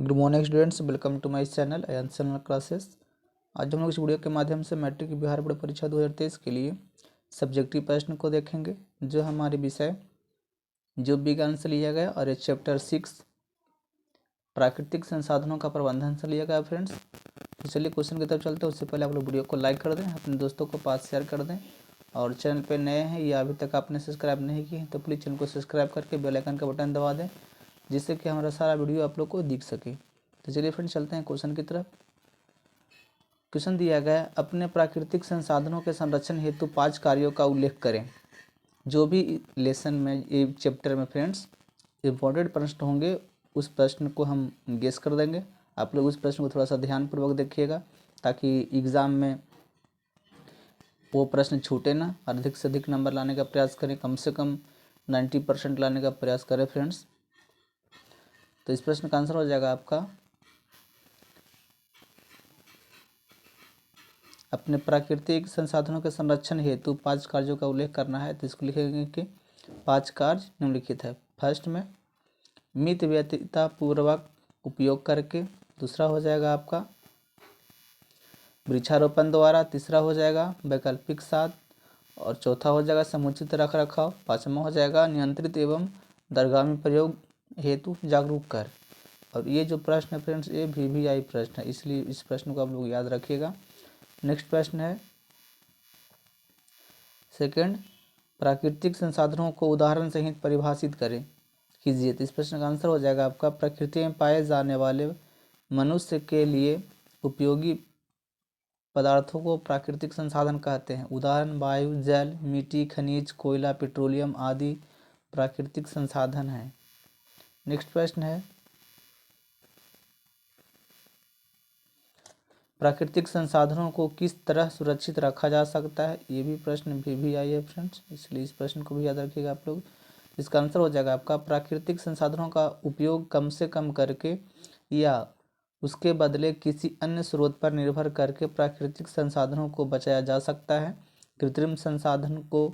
Good morning students, welcome to my channel channel classes. आज हम लोग इस वीडियो के माध्यम से मैट्रिक बिहार बोर्ड परीक्षा 2023 के लिए सब्जेक्टिव प्रश्न को देखेंगे, जो हमारे विषय जो विज्ञान से लिया गया और ये चैप्टर 6 प्राकृतिक संसाधनों का प्रबंधन से लिया गया। फ्रेंड्स, तो चलिए क्वेश्चन की तरफ चलते हैं। उससे पहले आप लोग वीडियो को लाइक कर दें, अपने दोस्तों को पास शेयर कर दें, और चैनल पर नए हैं या अभी तक आपने सब्सक्राइब नहीं किए तो प्लीज़ चैनल को सब्सक्राइब करके बेल आइकन का बटन दबा दें, जिससे कि हमारा सारा वीडियो आप लोग को दिख सके। तो चलिए फ्रेंड्स चलते हैं क्वेश्चन की तरफ। क्वेश्चन दिया गया, अपने प्राकृतिक संसाधनों के संरक्षण हेतु 5 कार्यों का उल्लेख करें। जो भी लेसन में ये चैप्टर में फ्रेंड्स इम्पोर्टेंट प्रश्न होंगे, उस प्रश्न को हम गेस कर देंगे। आप लोग उस प्रश्न को थोड़ा सा ध्यानपूर्वक देखिएगा, ताकि एग्ज़ाम में वो प्रश्न छूटे ना। अधिक से अधिक नंबर लाने का प्रयास करें, कम से कम 90% लाने का प्रयास करें फ्रेंड्स। तो इस प्रश्न का आंसर हो जाएगा आपका, अपने प्राकृतिक संसाधनों के संरक्षण हेतु 5 कार्यों का उल्लेख करना है। तो इसको लिखेंगे कि 5 कार्य निम्नलिखित है। फर्स्ट में मित व्यतिता पूर्वक उपयोग करके, दूसरा हो जाएगा आपका वृक्षारोपण द्वारा, तीसरा हो जाएगा वैकल्पिक साध, और चौथा हो जाएगा समुचित रख रखाव, पाँचवा हो जाएगा नियंत्रित एवं दरगामी प्रयोग हेतु जागरूक कर। और ये जो प्रश्न है फ्रेंड्स, ये VVI प्रश्न है, इसलिए इस प्रश्न को आप लोग याद रखिएगा। नेक्स्ट प्रश्न है सेकंड, प्राकृतिक संसाधनों को उदाहरण सहित परिभाषित करें कीजिए। तो इस प्रश्न का आंसर हो जाएगा आपका, प्रकृति में पाए जाने वाले मनुष्य के लिए उपयोगी पदार्थों को प्राकृतिक संसाधन कहते हैं। उदाहरण वायु, जल, मिट्टी, खनिज, कोयला, पेट्रोलियम आदि प्राकृतिक संसाधन हैं। नेक्स्ट प्रश्न है, प्राकृतिक संसाधनों को किस तरह सुरक्षित रखा जा सकता है। ये भी प्रश्न VVI है फ्रेंड्स, इसलिए इस प्रश्न को भी याद रखिएगा आप लोग। इसका आंसर हो जाएगा आपका, प्राकृतिक संसाधनों का उपयोग कम से कम करके या उसके बदले किसी अन्य स्रोत पर निर्भर करके प्राकृतिक संसाधनों को बचाया जा सकता है। कृत्रिम संसाधन को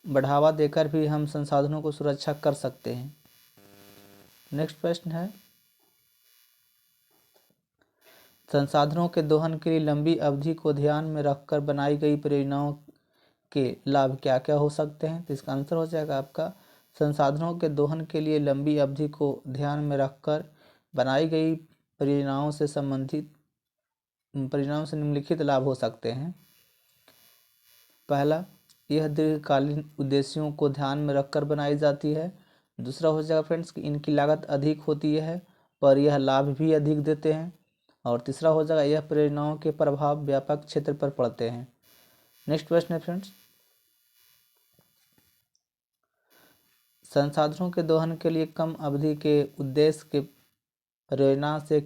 बढ़ावा देकर भी हम संसाधनों को सुरक्षा कर सकते हैं। नेक्स्ट प्रश्न है, संसाधनों के दोहन के लिए लंबी अवधि को ध्यान में रखकर बनाई गई परियोजनाओं के लाभ क्या क्या हो सकते हैं। तो इसका आंसर हो जाएगा आपका, संसाधनों के दोहन के लिए लंबी अवधि को ध्यान में रखकर बनाई गई परियोजनाओं से निम्नलिखित लाभ हो सकते हैं। पहला, यह दीर्घकालीन उद्देश्यों को ध्यान में रखकर बनाई जाती है। दूसरा हो जाएगा फ्रेंड्स कि इनकी लागत अधिक होती है पर यह लाभ भी अधिक देते हैं। और तीसरा हो जाएगा, यह परियोजनाओं के प्रभाव व्यापक क्षेत्र पर पड़ते हैं। नेक्स्ट प्रश्न है फ्रेंड्स, संसाधनों के दोहन के लिए कम अवधि के उद्देश्य के परियोजना से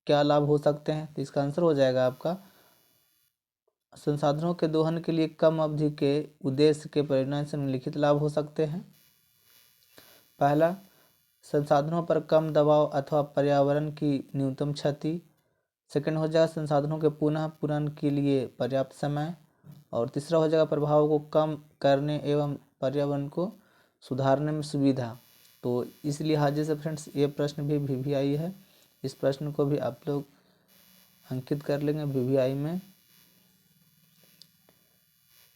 क्या लाभ हो सकते हैं। तो इसका आंसर हो जाएगा आपका, संसाधनों के दोहन के लिए कम अवधि के उद्देश्य के परियोजना से निम्नलिखित लाभ हो सकते हैं। पहला, संसाधनों पर कम दबाव अथवा पर्यावरण की न्यूनतम क्षति। सेकंड हो जाएगा, संसाधनों के पुनः पूरण के लिए पर्याप्त समय। और तीसरा हो जाएगा, प्रभाव को कम करने एवं पर्यावरण को सुधारने में सुविधा। तो इस लिहाजे से फ्रेंड्स ये प्रश्न भी VVI है, इस प्रश्न को भी आप लोग अंकित कर लेंगे VVI में।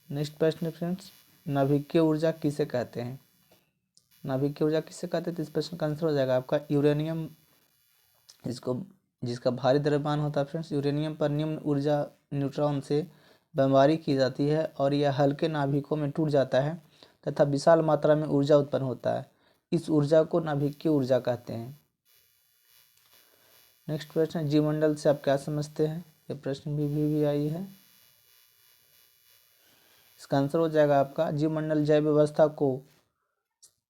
नेक्स्ट प्रश्न है फ्रेंड्स, नाभिकीय ऊर्जा किसे कहते हैं। नाभिकीय ऊर्जा किसे कहते हैं। तो इस प्रश्न का आंसर हो जाएगा आपका, यूरेनियम, जिसका भारी द्रव्यमान होता है फ्रेंड्स। यूरेनियम पर निम्न ऊर्जा न्यूट्रॉन से बमबारी की जाती है और यह हल्के नाभिकों में टूट जाता है तथा विशाल मात्रा में ऊर्जा उत्पन्न होता है। इस ऊर्जा को नाभिकीय ऊर्जा कहते हैं। नेक्स्ट प्रश्न है, जीवमंडल से आप क्या समझते हैं। यह प्रश्न भी VVI है। इसका आंसर हो जाएगा आपका, जीवमंडल जैव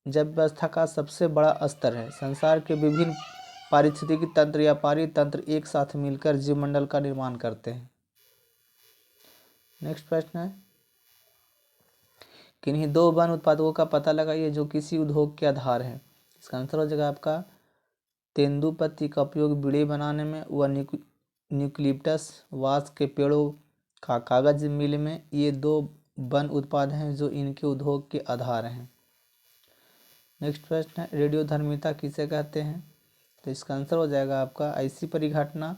व्यवस्था का सबसे बड़ा स्तर है। संसार के विभिन्न पारिस्थितिकी तंत्र या पारितंत्र एक साथ मिलकर जीवमंडल का निर्माण करते हैं। नेक्स्ट प्रश्न है, किन्हीं 2 वन उत्पादकों का पता लगाइए जो किसी उद्योग के आधार है। इसका आंसर हो जाएगा आपका, तेंदुपत्ती का उपयोग बीड़ी बनाने में व न्यूक्लिप्टस वांस के पेड़ों का कागज मिल में। ये 2 वन उत्पाद हैं जो इनके उद्योग के आधार हैं। नेक्स्ट प्रश्न है, रेडियोधर्मिता किसे कहते हैं। तो इसका आंसर हो जाएगा आपका ऐसी परिघटना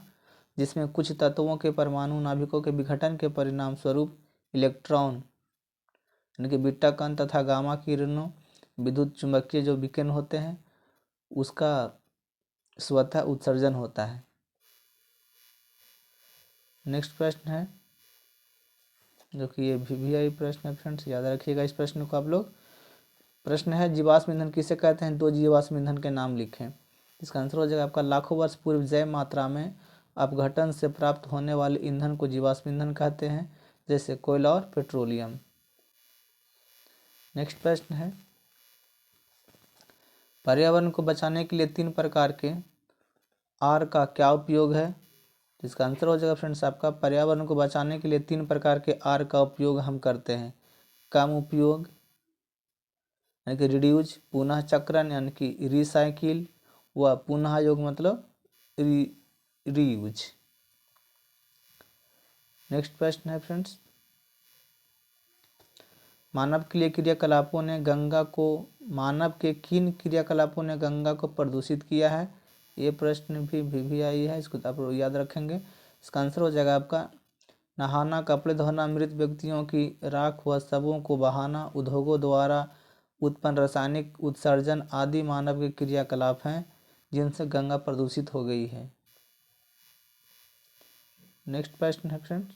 जिसमें कुछ तत्वों के परमाणु नाभिकों के विघटन के परिणाम स्वरूप इलेक्ट्रॉन यानी कि बीटा कण तथा गामा किरणों विद्युत चुंबकीय जो विकिरण होते हैं उसका स्वतः उत्सर्जन होता है। नेक्स्ट प्रश्न है जो कि ये VVI प्रश्न है फ्रेंड्स, याद रखिएगा इस प्रश्न को आप लोग। प्रश्न है जीवाश्म ईंधन किसे कहते हैं, 2 जीवाश्म ईंधन के नाम लिखें। इसका आंसर हो जाएगा आपका लाखों वर्ष पूर्व जैव मात्रा में अपघटन से प्राप्त होने वाले ईंधन को जीवाश्म ईंधन कहते हैं, जैसे कोयला और पेट्रोलियम। नेक्स्ट प्रश्न है पर्यावरण को बचाने के लिए 3 प्रकार के आर का क्या उपयोग है। इसका आंसर हो जाएगा फ्रेंड्स आपका पर्यावरण को बचाने के लिए 3 प्रकार के आर का उपयोग हम करते हैं। कम उपयोग यानी कि रिड्यूज, पुनः चक्रण यानी कि रिसाइकिल, व पुनः योग मतलब रीयूज। नेक्स्ट प्रश्न है फ्रेंड्स मानव के किन क्रियाकलापों ने गंगा को प्रदूषित किया है। ये प्रश्न भी VVI है, इसको आप लोग याद रखेंगे। इसका आंसर हो जाएगा आपका नहाना, कपड़े धोना, मृत व्यक्तियों की राख व शवों को बहाना, उद्योगों द्वारा उत्पन्न रासायनिक उत्सर्जन आदि मानव के क्रियाकलाप हैं जिनसे गंगा प्रदूषित हो गई है। नेक्स्ट प्रश्न है फ्रेंड्स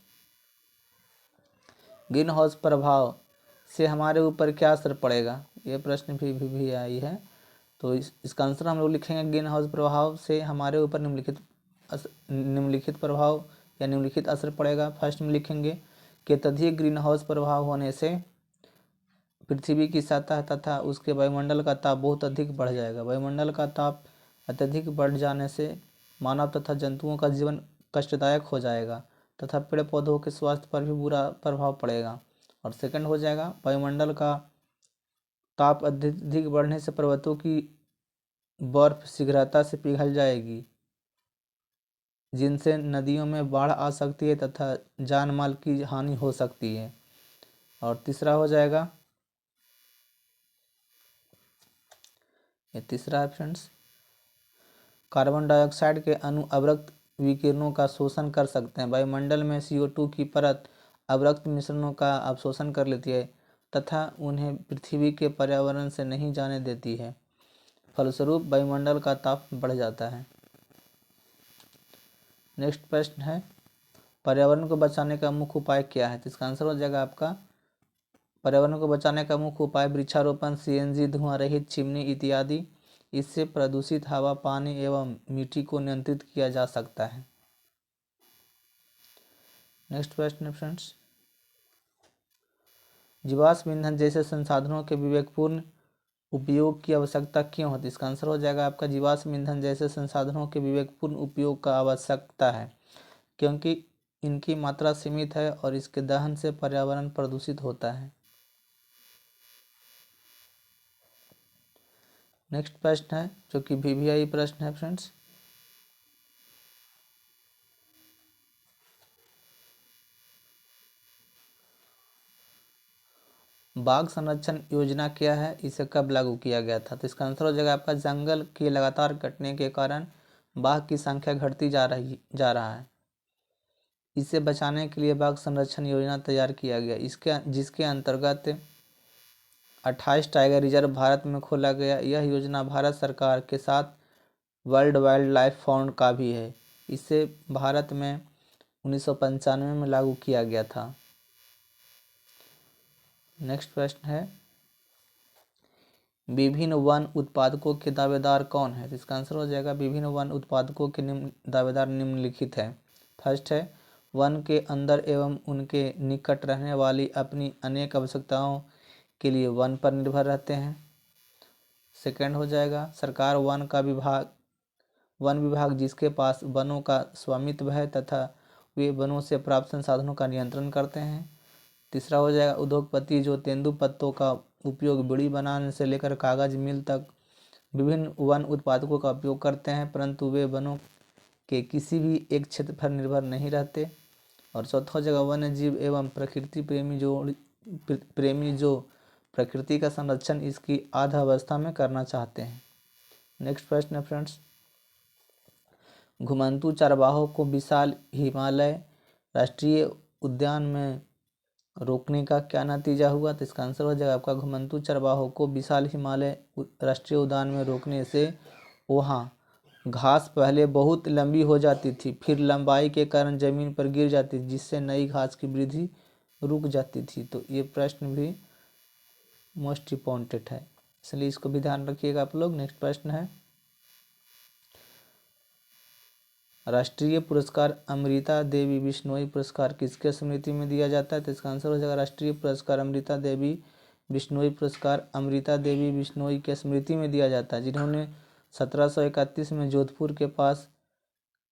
ग्रीन हाउस प्रभाव से हमारे ऊपर क्या असर पड़ेगा। ये प्रश्न भी VVI है, तो इसका आंसर हम लोग लिखेंगे ग्रीन हाउस प्रभाव से हमारे ऊपर निम्नलिखित प्रभाव या निम्नलिखित असर पड़ेगा। फर्स्ट में लिखेंगे कि अत्यधिक ग्रीन हाउस प्रभाव होने से पृथ्वी की सतह तथा उसके वायुमंडल का ताप बहुत अधिक बढ़ जाएगा। वायुमंडल का ताप अत्यधिक बढ़ जाने से मानव तथा जंतुओं का जीवन कष्टदायक हो जाएगा तथा पेड़ पौधों के स्वास्थ्य पर भी बुरा प्रभाव पड़ेगा। और सेकंड हो जाएगा वायुमंडल का ताप अत्यधिक बढ़ने से पर्वतों की बर्फ शीघ्रता से पिघल जाएगी जिनसे नदियों में बाढ़ आ सकती है तथा जान माल की हानि हो सकती है। और तीसरा हो जाएगा ये तीसरा है फ्रेंड्स कार्बन डाइऑक्साइड के अणु अवरक्त विकिरणों का शोषण कर सकते हैं। वायुमंडल में CO2 की परत अवरक्त मिश्रणों का अवशोषण कर लेती है तथा उन्हें पृथ्वी के पर्यावरण से नहीं जाने देती है, फलस्वरूप वायुमंडल का ताप बढ़ जाता है। नेक्स्ट प्रश्न है पर्यावरण को बचाने का मुख्य उपाय क्या है। तो इसका आंसर हो जाएगा आपका पर्यावरण को बचाने का मुख्य उपाय वृक्षारोपण, CNG, धुआं रहित चिमनी इत्यादि। इससे प्रदूषित हवा, पानी एवं मिट्टी को नियंत्रित किया जा सकता है। नेक्स्ट प्रश्न है फ्रेंड्स जीवाश्म ईंधन जैसे संसाधनों के विवेकपूर्ण उपयोग की आवश्यकता क्यों होती है। इसका आंसर हो जाएगा आपका जीवाश्म ईंधन जैसे संसाधनों के विवेकपूर्ण उपयोग का आवश्यकता है क्योंकि इनकी मात्रा सीमित है और इसके दहन से पर्यावरण प्रदूषित होता है। नेक्स्ट प्रश्न है जो कि VVI प्रश्न है फ्रेंड्स बाघ संरक्षण योजना क्या है, इसे कब लागू किया गया था। तो इसका आंसर हो जाएगा आपका जंगल के लगातार कटने के कारण बाघ की संख्या घटती जा रहा है। इसे बचाने के लिए बाघ संरक्षण योजना तैयार किया गया जिसके अंतर्गत 28 टाइगर रिजर्व भारत में खोला गया। यह योजना भारत सरकार के साथ वर्ल्ड वाइल्ड लाइफ फंड का भी है। इसे भारत में 1995 में लागू किया गया था। नेक्स्ट प्रश्न है विभिन्न वन उत्पादकों के दावेदार कौन है। तो इसका आंसर हो जाएगा विभिन्न वन उत्पादकों के दावेदार निम्नलिखित है। फर्स्ट है वन के अंदर एवं उनके निकट रहने वाली अपनी अनेक आवश्यकताओं के लिए वन पर निर्भर रहते हैं। सेकंड हो जाएगा सरकार वन विभाग जिसके पास वनों का स्वामित्व है तथा वे वनों से प्राप्त संसाधनों का नियंत्रण करते हैं। तीसरा हो जाएगा उद्योगपति जो तेंदुपत्तों का उपयोग बीड़ी बनाने से लेकर कागज मिल तक विभिन्न वन उत्पादकों का उपयोग करते हैं परंतु वे वनों के किसी भी एक क्षेत्र पर निर्भर नहीं रहते। और चौथा हो जाएगा वन्य जीव एवं प्रकृति प्रेमी जो प्रकृति का संरक्षण इसकी आधा अवस्था में करना चाहते हैं। नेक्स्ट प्रश्न है फ्रेंड्स घुमंतू चरवाहों को विशाल हिमालय राष्ट्रीय उद्यान में रोकने का क्या नतीजा हुआ? तो इसका आंसर हो जाएगा आपका घुमंतू चरवाहों को विशाल हिमालय राष्ट्रीय उद्यान में रोकने से वहाँ घास पहले बहुत लंबी हो जाती थी, फिर लंबाई के कारण जमीन पर गिर जाती थी, जिससे नई घास की वृद्धि रुक जाती थी। तो ये प्रश्न भी मोस्ट इम्पॉर्टेंट है, इसलिए इसको भी ध्यान रखिएगा आप लोग। नेक्स्ट प्रश्न है, राष्ट्रीय पुरस्कार अमृता देवी बिश्नोई पुरस्कार किसके स्मृति में दिया जाता है? तो इसका आंसर हो जाएगा राष्ट्रीय पुरस्कार अमृता देवी बिश्नोई पुरस्कार अमृता देवी बिश्नोई के स्मृति में दिया जाता है, जिन्होंने 1731 में जोधपुर के पास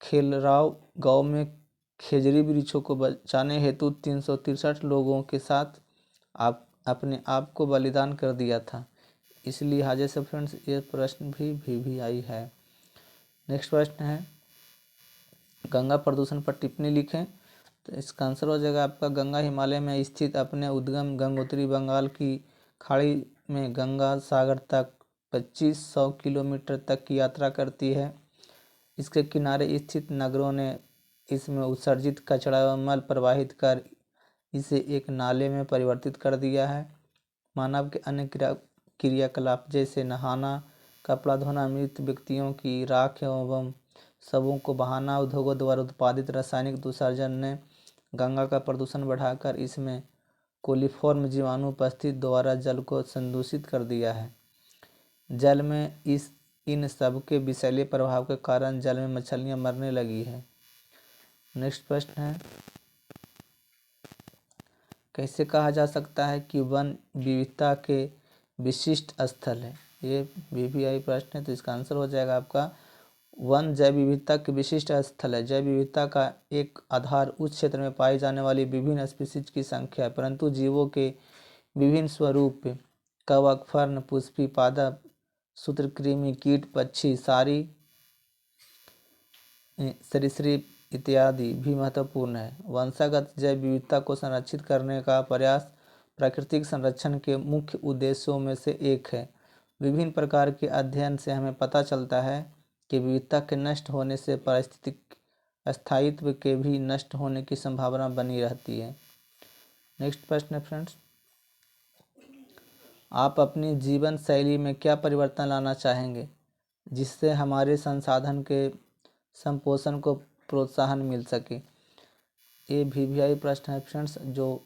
खेलराव गांव में खेजड़ी वृक्षों को बचाने हेतु 363 लोगों के साथ अपने आप को बलिदान कर दिया था। इस लिहाजे से फ्रेंड्स ये प्रश्न भी आई है। नेक्स्ट प्रश्न है, गंगा प्रदूषण पर टिप्पणी लिखें। तो इसका आंसर हो जाएगा आपका गंगा हिमालय में स्थित अपने उद्गम गंगोत्री बंगाल की खाड़ी में गंगा सागर तक 2500 किलोमीटर तक की यात्रा करती है। इसके किनारे स्थित नगरों ने इसमें उत्सर्जित कचरा व मल प्रवाहित कर इसे एक नाले में परिवर्तित कर दिया है। मानव के अन्य क्रियाकलाप जैसे नहाना, कपड़ा धोना, मृत व्यक्तियों की राख एवं शवों को बहाना, उद्योगों द्वारा उत्पादित रासायनिक उत्सर्जन ने गंगा का प्रदूषण बढ़ाकर इसमें कोलिफॉर्म जीवाणु उपस्थित द्वारा जल को संदूषित कर दिया है। जल में इन सब के विषैले प्रभाव के कारण जल में मछलियां मरने लगी है। नेक्स्ट प्रश्न है, कैसे कहा जा सकता है कि वन विविधता के विशिष्ट स्थल है? ये भी प्रश्न है, तो इसका आंसर हो जाएगा आपका वन जैव विविधता के विशिष्ट स्थल है। जैव विविधता का एक आधार उस क्षेत्र में पाई जाने वाली विभिन्न स्पीशीज की संख्या है, परंतु जीवों के विभिन्न स्वरूप कवक, फर्न, पुष्पी, पादप, सूत्रकृमि, कीट, पक्षी, सारी, सरीसृप इत्यादि भी महत्वपूर्ण है। वंशागत जैव विविधता को संरक्षित करने का प्रयास प्राकृतिक संरक्षण के मुख्य उद्देश्यों में से एक है। विभिन्न प्रकार के अध्ययन से हमें पता चलता है कि विविधता के नष्ट होने से पारिस्थितिक स्थायित्व के भी नष्ट होने की संभावना बनी रहती है। नेक्स्ट प्रश्न है फ्रेंड्स, आप अपनी जीवन शैली में क्या परिवर्तन लाना चाहेंगे जिससे हमारे संसाधन के संपोषण को प्रोत्साहन मिल सके? ये भी प्रश्न है फ्रेंड्स, जो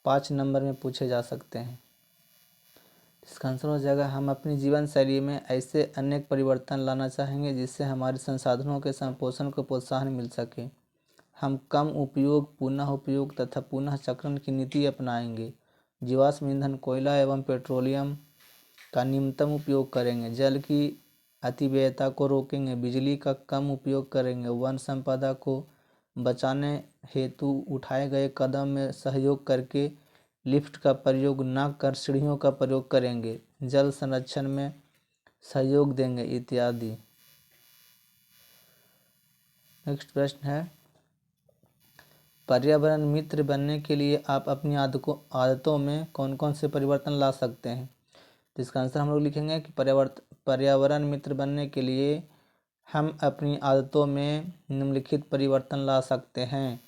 5 नंबर में पूछे जा सकते हैं। इसका आंसर हो जाएगा हम अपनी जीवन शैली में ऐसे अनेक परिवर्तन लाना चाहेंगे जिससे हमारे संसाधनों के संपोषण को प्रोत्साहन मिल सके। हम कम उपयोग, पुनः उपयोग तथा पुनः चक्रण की नीति अपनाएंगे। जीवाश्म ईंधन, कोयला एवं पेट्रोलियम का न्यूनतम उपयोग करेंगे। जल की अतिव्ययता को रोकेंगे। बिजली का कम उपयोग करेंगे। वन संपदा को बचाने हेतु उठाए गए कदम में सहयोग करके लिफ्ट का प्रयोग न कर सीढ़ियों का प्रयोग करेंगे। जल संरक्षण में सहयोग देंगे इत्यादि। नेक्स्ट प्रश्न है, पर्यावरण मित्र बनने के लिए आप अपनी आदतों में कौन कौन से परिवर्तन ला सकते हैं? तो इसका आंसर हम लोग लिखेंगे कि पर्यावरण मित्र बनने के लिए हम अपनी आदतों में निम्नलिखित परिवर्तन ला सकते हैं।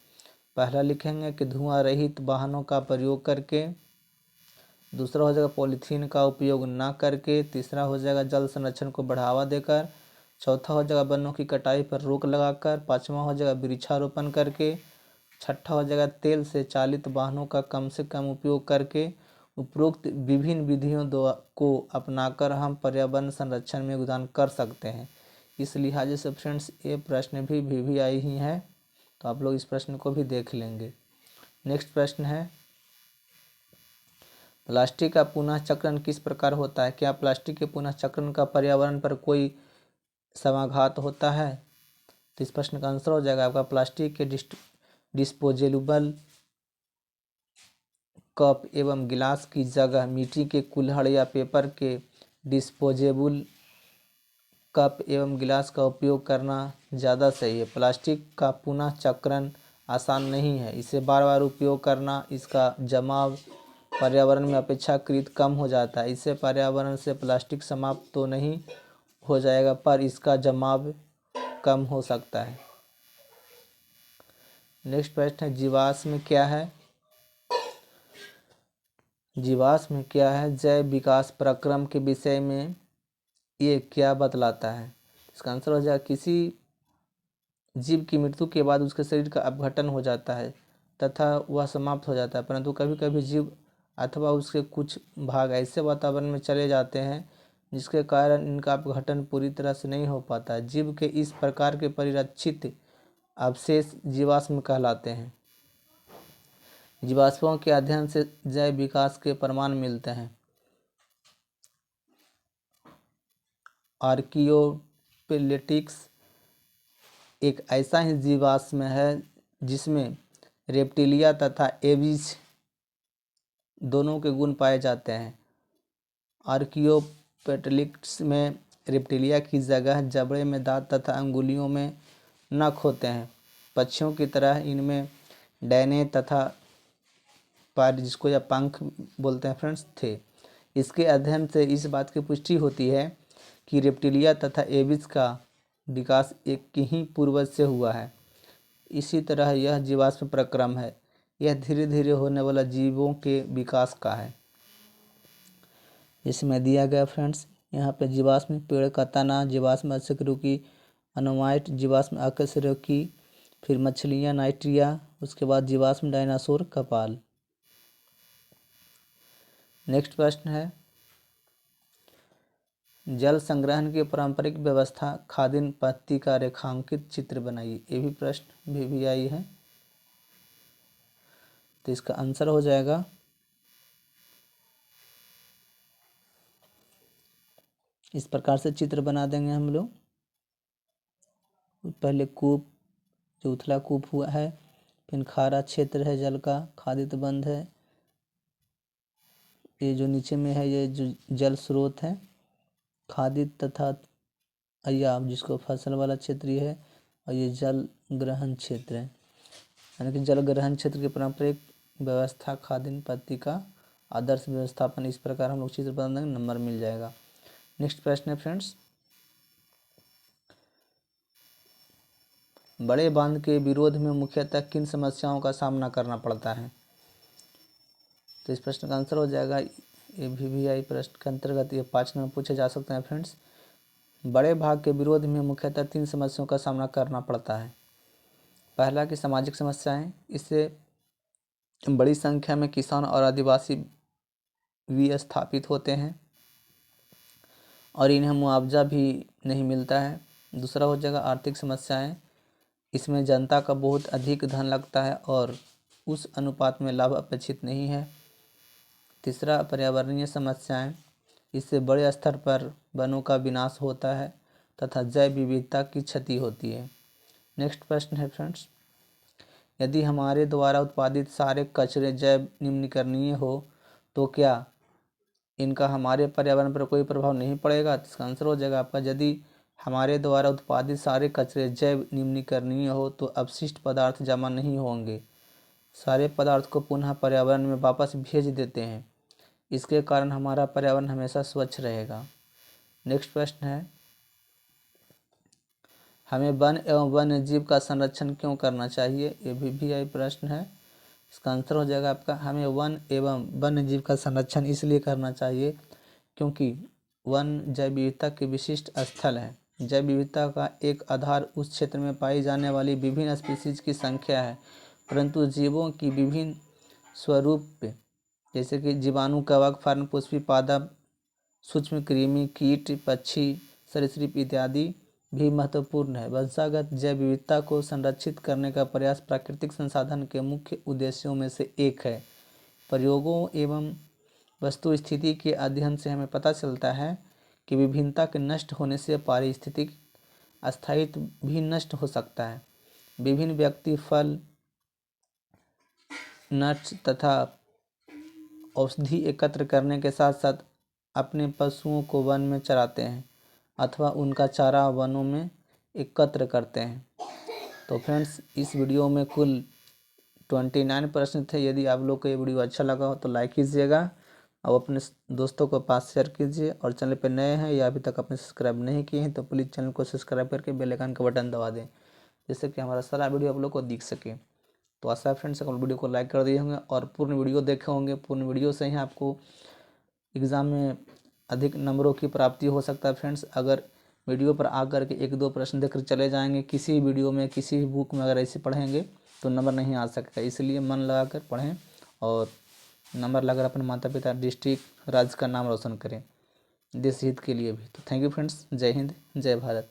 पहला लिखेंगे कि धुआं रहित वाहनों का प्रयोग करके। दूसरा हो जाएगा पॉलीथीन का उपयोग ना करके। तीसरा हो जाएगा जल संरक्षण को बढ़ावा देकर। चौथा हो जाएगा वनों की कटाई पर रोक लगाकर। पाँचवा हो जाएगा वृक्षारोपण करके। छठा हो जाएगा तेल से चालित वाहनों का कम से कम उपयोग करके। उपरोक्त विभिन्न विधियों को अपनाकर हम पर्यावरण संरक्षण में योगदान कर सकते हैं। इस लिहाजे से फ्रेंड्स ये प्रश्न भी आई ही हैं, तो आप लोग इस प्रश्न को भी देख लेंगे। नेक्स्ट प्रश्न है, प्लास्टिक का पुनः चक्रण किस प्रकार होता है? क्या प्लास्टिक के पुनः चक्रण का पर्यावरण पर कोई समाघात होता है? तो इस प्रश्न का आंसर हो जाएगा आपका प्लास्टिक के डिस्पोजेबल कप एवं गिलास की जगह मिट्टी के कुल्हड़ या पेपर के डिस्पोजेबल कप एवं गिलास का उपयोग करना ज़्यादा सही है। प्लास्टिक का पुनः चक्रण आसान नहीं है। इसे बार बार उपयोग करना, इसका जमाव पर्यावरण में अपेक्षाकृत कम हो जाता है। इससे पर्यावरण से प्लास्टिक समाप्त तो नहीं हो जाएगा, पर इसका जमाव कम हो सकता है। नेक्स्ट प्रश्न है जीवाश्म क्या है? जीवाश्म क्या है? जैव विकास प्रक्रम के विषय में ये क्या बतलाता है? इसका आंसर हो जाएगा किसी जीव की मृत्यु के बाद उसके शरीर का अपघटन हो जाता है तथा वह समाप्त हो जाता है, परंतु कभी कभी जीव अथवा उसके कुछ भाग ऐसे वातावरण में चले जाते हैं जिसके कारण इनका अपघटन पूरी तरह से नहीं हो पाता। जीव के इस प्रकार के परिरक्षित अवशेष जीवाश्म कहलाते हैं। जीवाश्मों के अध्ययन से जैव विकास के प्रमाण मिलते हैं। आर्कियोपेलेटिक्स एक ऐसा ही जीवाश्म है जिसमें रेप्टिलिया तथा एविज दोनों के गुण पाए जाते हैं। आर्कियोपेटेलिक्स में रेप्टिलिया की जगह जबड़े में दांत तथा अंगुलियों में नख होते हैं। पक्षियों की तरह इनमें डैने तथा पैर, जिसको या पंख बोलते हैं फ्रेंड्स, थे। इसके अध्ययन से इस बात की पुष्टि होती है कि रेप्टिलिया तथा एविज का विकास एक ही पूर्वज से हुआ है। इसी तरह यह जीवाश्म प्रक्रम है, यह धीरे धीरे होने वाला जीवों के विकास का है। इसमें दिया गया फ्रेंड्स, यहाँ पे जीवाश्म पेड़ का तना, जीवाश्म अकशेरुकी अनोमाइट, जीवाश्म अकशेरुकी, फिर मछलियाँ नाइट्रिया, उसके बाद जीवाश्म डायनासोर कपाल। नेक्स्ट प्रश्न है जल संग्रहण की पारंपरिक व्यवस्था खादिन पत्ती का रेखांकित चित्र बनाइए। ये भी प्रश्न भी आई है, तो इसका आंसर हो जाएगा इस प्रकार से चित्र बना देंगे हम लोग। पहले कूप, जो उथला कूप हुआ है, फिर खारा क्षेत्र है जल का, खादित बंध है, ये जो नीचे में है ये जो जल स्रोत है, खादित तथा अय्याब जिसको फसल वाला क्षेत्र ये है, और ये जल ग्रहण क्षेत्र है, यानी कि जल ग्रहण क्षेत्र की पारंपरिक व्यवस्था खादिन पत्ती का आदर्श व्यवस्थापन। इस प्रकार हम लोग चित्र बना देंगे, नंबर मिल जाएगा। नेक्स्ट प्रश्न है फ्रेंड्स, बड़े बांध के विरोध में मुख्यतः किन समस्याओं का सामना करना पड़ता है? तो इस प्रश्न का आंसर हो जाएगा, ये VVI प्रश्न के अंतर्गत ये 5 नंबर पूछे जा सकते हैं फ्रेंड्स। बड़े भाग के विरोध में मुख्यतः 3 समस्याओं का सामना करना पड़ता है। पहला कि सामाजिक समस्याएं, इससे बड़ी संख्या में किसान और आदिवासी विस्थापित होते हैं और इन्हें मुआवजा भी नहीं मिलता है। दूसरा हो जाएगा आर्थिक समस्याएं, इसमें जनता का बहुत अधिक धन लगता है और उस अनुपात में लाभ अपेक्षित नहीं है। तीसरा पर्यावरणीय समस्याएं, इससे बड़े स्तर पर वनों का विनाश होता है तथा जैव विविधता की क्षति होती है। नेक्स्ट प्रश्न है फ्रेंड्स, यदि हमारे द्वारा उत्पादित सारे कचरे जैव निम्नीकरणीय हो तो क्या इनका हमारे पर्यावरण पर कोई प्रभाव नहीं पड़ेगा? इसका आंसर हो जाएगा आपका, यदि हमारे द्वारा उत्पादित सारे कचरे जैव निम्नीकरणीय हो तो अपशिष्ट पदार्थ जमा नहीं होंगे, सारे पदार्थ को पुनः पर्यावरण में वापस भेज देते हैं। इसके कारण हमारा पर्यावरण हमेशा स्वच्छ रहेगा। नेक्स्ट प्रश्न है, हमें वन एवं वन्य जीव का संरक्षण क्यों करना चाहिए? ये भी आई प्रश्न है। इसका आंसर हो जाएगा आपका, हमें वन एवं वन्य जीव का संरक्षण इसलिए करना चाहिए क्योंकि वन जैव विविधता के विशिष्ट स्थल है। जैव विविधता का एक आधार उस क्षेत्र में पाई जाने वाली विभिन्न स्पीसीज की संख्या है, परंतु जीवों की विभिन्न स्वरूप जैसे कि जीवाणु, कवक, फर्न, पुष्पी, पादप, सूक्ष्म कृमि, कीट, पक्षी, सरीसृप इत्यादि भी महत्वपूर्ण है। वंशागत जैव विविधता को संरक्षित करने का प्रयास प्राकृतिक संसाधन के मुख्य उद्देश्यों में से एक है। प्रयोगों एवं वस्तु स्थिति के अध्ययन से हमें पता चलता है कि विभिन्नता के नष्ट होने से पारिस्थितिक स्थायित्व भी नष्ट हो सकता है। विभिन्न व्यक्ति फल, नट्स तथा औषधि एकत्र करने के साथ साथ अपने पशुओं को वन में चराते हैं अथवा उनका चारा वनों में एकत्र करते हैं। तो फ्रेंड्स, इस वीडियो में कुल 29 प्रश्न थे। यदि आप लोग को ये वीडियो अच्छा लगा हो तो लाइक कीजिएगा अब अपने दोस्तों को पास शेयर कीजिए, और चैनल पर नए हैं या अभी तक आपने सब्सक्राइब नहीं किए हैं तो प्लीज़ चैनल को सब्सक्राइब करके बेल आइकन का बटन दबा दें, जिससे कि हमारा सारा वीडियो आप लोग को दिख सके। तो आशा है फ्रेंड्स आप वीडियो को लाइक कर दिए होंगे और पूर्ण वीडियो देखे होंगे। पूर्ण वीडियो से ही आपको एग्ज़ाम में अधिक नंबरों की प्राप्ति हो सकता है फ्रेंड्स। अगर वीडियो पर आकर के 1-2 प्रश्न देकर चले जाएंगे, किसी वीडियो में किसी बुक में अगर ऐसे पढ़ेंगे तो नंबर नहीं आ सकता। इसलिए मन लगा कर पढ़ें और नंबर लगाकर अपने माता पिता, डिस्ट्रिक्ट, राज्य का नाम रोशन करें, देश हित के लिए भी। तो थैंक यू फ्रेंड्स। जय हिंद, जय भारत।